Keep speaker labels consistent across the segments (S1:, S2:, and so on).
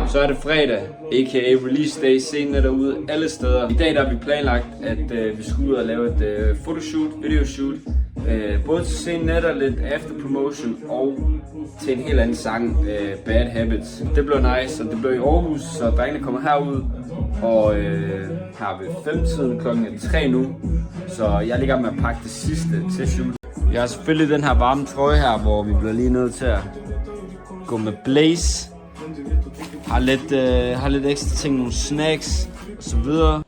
S1: Så er det fredag, a.k.a. release day, scenen er derude alle steder. I dag der har vi planlagt, at vi skal ud og lave et photoshoot, videoshoot. Både til scenen og lidt after promotion og til en helt anden sang, Bad Habits. Det bliver nice, og det bliver i Aarhus, så drengene kommer herud. Og her ved 5-tiden klokken 3 nu. Så jeg ligger med at pakke det sidste til shoot. Jeg har selvfølgelig den her varme trøje her, hvor vi bliver lige nødt til at gå med blaze. Har lidt ekstra ting, nogle snacks og så videre.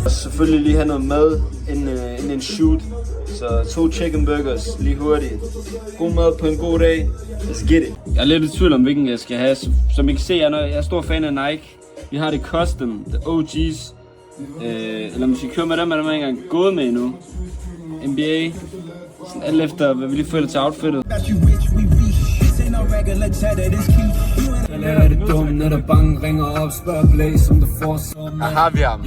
S1: Og selvfølgelig lige have noget mad inden en shoot. Så 2 chicken burgers lige hurtigt. God mad på en god dag. Let's get it. Jeg er lidt i tvivl om hvilken jeg skal have. Som I kan se, jeg er stor fan af Nike. Vi har det custom, the OG's. Eller hvis vi kører med dem, er der ikke engang gået med endnu. NBA. Sådan alt efter, hvad vi lige føler til outfittet. Jeg laver det dumt, når der bange ringer op, spørger Blaze om der får som. Her har vi ham.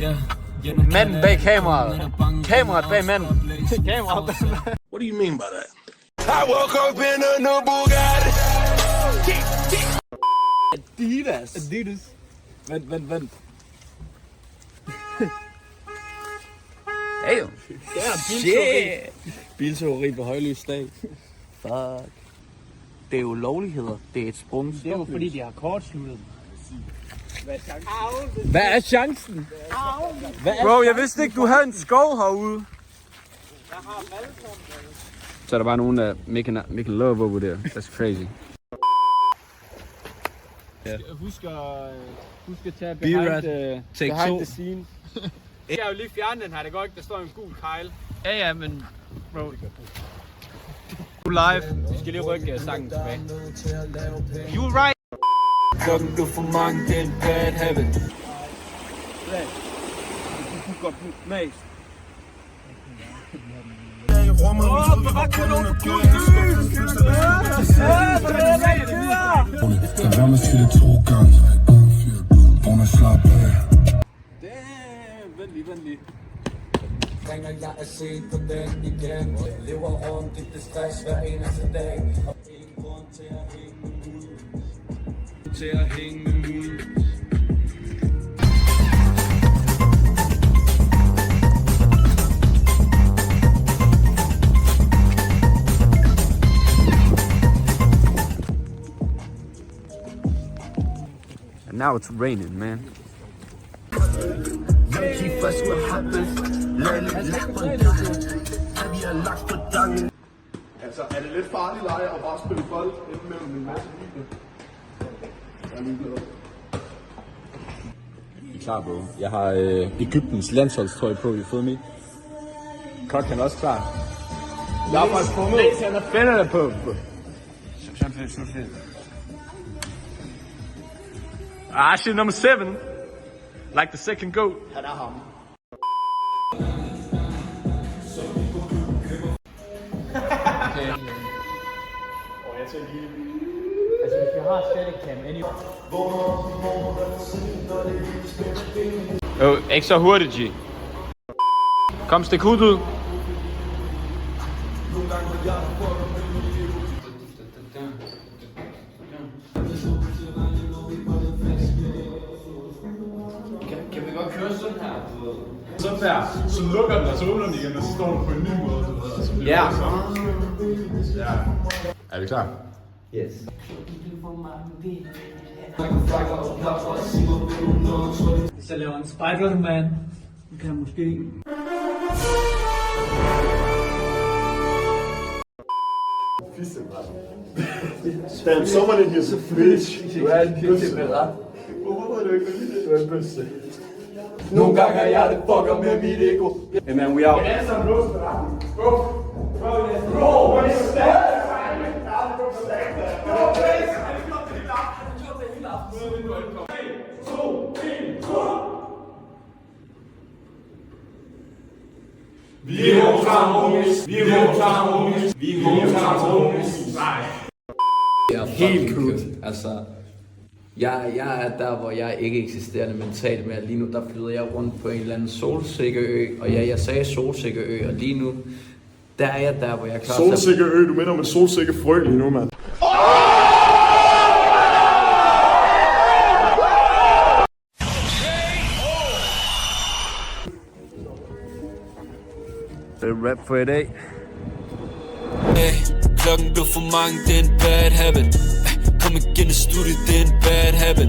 S1: Manden bag kameraet. Kameraet bag manden. Kameraet bag manden.
S2: What do you mean by that? I woke up in a new Bugatti.
S3: Adidas. Vent.
S1: Hey jo.
S3: Bilteori på højlysdag. Fuck. Det er jo lovligheder. Det er et sprung.
S4: Det er jo fordi, de har kortsluttet.
S3: Hvad er chancen?
S1: Bro, jeg vidste ikke, du havde en skov herude. Så er der bare nogen, der making love over der. That's crazy.
S4: Husk at tage
S3: B-Rat.
S4: behind the scenes. Jeg kan jo lige fjerne den her, det går ikke, der står en gul kejl.
S3: Ja, men bro.
S4: Du live. Vi skal lige rykke sangen tilbage. You right.
S1: Klokken blev for mange, det er en bad habit.
S4: Du går mest.
S3: Vent lige.
S5: Ringer jeg er set på den igen. Lever rundt i det stress hver eneste dag. Og ingen grund til at hænge med mul.
S1: And now it's raining, man.
S2: Altså, er det lidt farligt leje at bare spille bold inden mellem en masse video? Jeg er ligeglad.
S6: I er klar, bro. Jeg har Egyptens landsholdstrøje på, you feel me? Kok han også klar.
S2: Jeg har faktisk fundet.
S6: Han er fænderne på. Shit number 7. Like the second goat.
S2: Han er ham.
S4: Altså hvis vi har Steadicam
S1: Ikke så hurtigt, G. Kom, stik hud ud. Kan vi godt køre sådan her?
S2: Sådan der. Så lukker den, og så åbner den igen, og så står den på en ny måde.
S1: Ja.
S2: Ja. Er vi klar?
S1: Yes.
S4: Hvis jeg laver en Spider-Man, kan jeg måske...
S2: Damn, someone in here's a bitch. Du er en bøsse. Hvorfor er du ikke med det? Du er en bøsse.
S5: Nogle gange er jeg det fucker med mit ego.
S1: Hey man, we out.
S2: Det er sådan noget med dig. Bro, what is that? Vi er hovedsamfundet. Vi er hovedsamfundet. Vi er hovedsamfundet. Nej.
S1: Det er helt cool. Altså,
S7: Jeg er der, hvor jeg er ikke eksisterende mentalt, men lige nu der flyder jeg rundt på en eller anden solsikkeø, og ja, jeg sagde solsikkeø, og lige nu, der er jeg der, hvor jeg er klar til
S2: Solsikkeø, du minder om en solsikkefrø lige nu, mand.
S1: Det er rap for i dag.
S8: Hey, klokken blev for mange, det er en bad habit. Kom igen i studiet, det er en bad habit.